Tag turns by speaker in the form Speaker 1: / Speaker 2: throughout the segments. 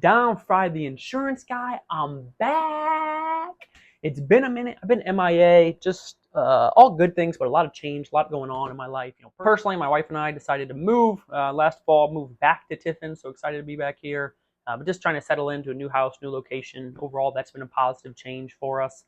Speaker 1: Don Fry, the insurance guy. I'm back. It's been a minute. I've been MIA, just all good things, but a lot of change, a lot going on in my life. Personally, my wife and I decided to move last fall, move back to Tiffin, so excited to be back here. But just trying to settle into a new house, new location. Overall, that's been a positive change for us.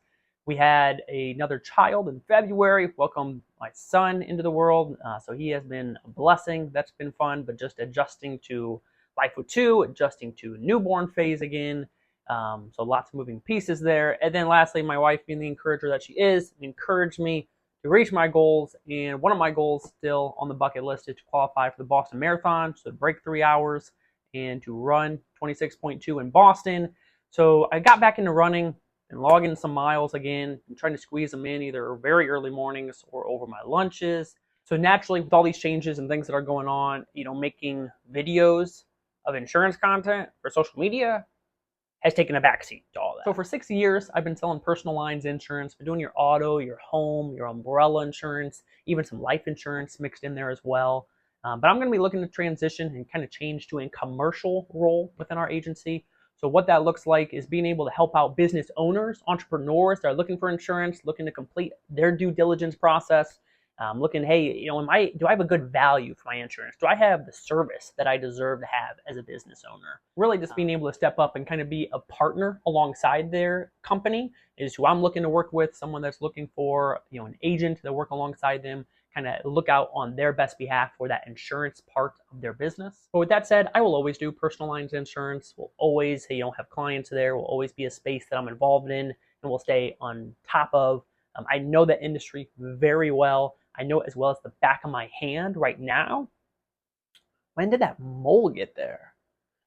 Speaker 1: We had another child in February, welcomed my son into the world, so he has been a blessing. That's been fun, but just adjusting to life with two, adjusting to newborn phase again. So lots of moving pieces there. And then lastly, my wife, being the encourager that she is, encouraged me to reach my goals. And one of my goals still on the bucket list is to qualify for the Boston Marathon, so to break 3 hours and to run 26.2 in Boston. So I got back into running and logging some miles again and trying to squeeze them in either very early mornings or over my lunches. So naturally, with all these changes and things that are going on, making videos of insurance content for social media has taken a backseat to all that. So for 6 years, I've been selling personal lines insurance, been doing your auto, your home, your umbrella insurance, even some life insurance mixed in there as well. But I'm going to be looking to transition and kind of change to a commercial role within our agency. So what that looks like is being able to help out business owners, entrepreneurs that are looking for insurance, looking to complete their due diligence process, looking, hey, do I have a good value for my insurance? Do I have the service that I deserve to have as a business owner? Really just being able to step up and kind of be a partner alongside their company is who I'm looking to work with, someone that's looking for, an agent to work alongside them, kind of look out on their best behalf for that insurance part of their business. But with that said, I will always do personal lines insurance. We'll always, have clients there. Will always be a space that I'm involved in and will stay on top of. I know that industry very well. I know it as well as the back of my hand right now. When did that mole get there?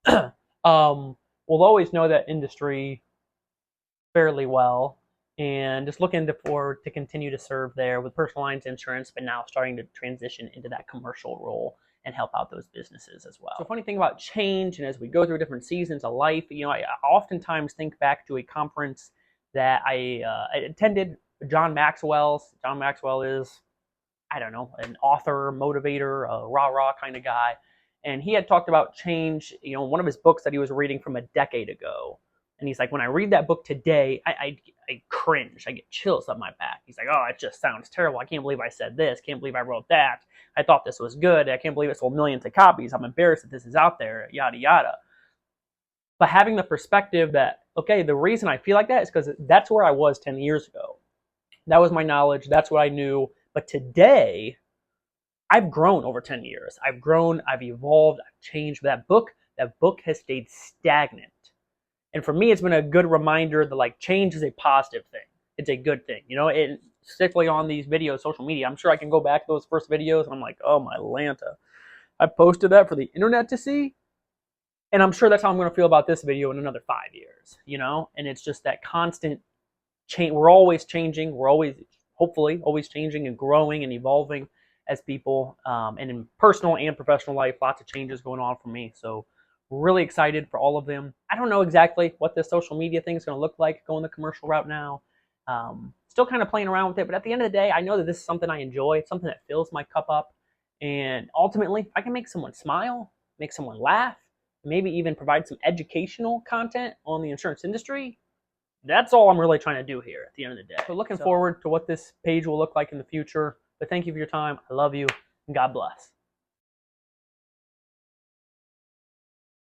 Speaker 1: We'll always know that industry fairly well, and just looking forward to continue to serve there with personal lines insurance, but now starting to transition into that commercial role and help out those businesses as well. So funny thing about change, and as we go through different seasons of life, I oftentimes think back to a conference that I attended, John Maxwell's. John Maxwell is, an author, motivator, a rah-rah kind of guy. And he had talked about change, one of his books that he was reading from a decade ago. And he's like, when I read that book today, I cringe. I get chills up my back. He's like, oh, it just sounds terrible. I can't believe I said this. Can't believe I wrote that. I thought this was good. I can't believe it sold millions of copies. I'm embarrassed that this is out there, yada, yada. But having the perspective that, okay, the reason I feel like that is because that's where I was 10 years ago. That was my knowledge. That's what I knew. But today, I've grown over 10 years. I've grown, I've evolved, I've changed. That book has stayed stagnant. And for me, it's been a good reminder that change is a positive thing. It's a good thing. And particularly on these videos, social media, I'm sure I can go back to those first videos and I'm like, oh my Lanta, I posted that for the internet to see. And I'm sure that's how I'm going to feel about this video in another 5 years, And it's just that constant change. We're always changing. We're always, hopefully, always changing and growing and evolving as people. And in personal and professional life, lots of changes going on for me. So really excited for all of them. I don't know exactly what this social media thing is going to look like going the commercial route now. Still kind of playing around with it. But at the end of the day, I know that this is something I enjoy. It's something that fills my cup up. And ultimately, if I can make someone smile, make someone laugh, maybe even provide some educational content on the insurance industry, that's all I'm really trying to do here at the end of the day. So looking forward to what this page will look like in the future. But thank you for your time. I love you, and God bless.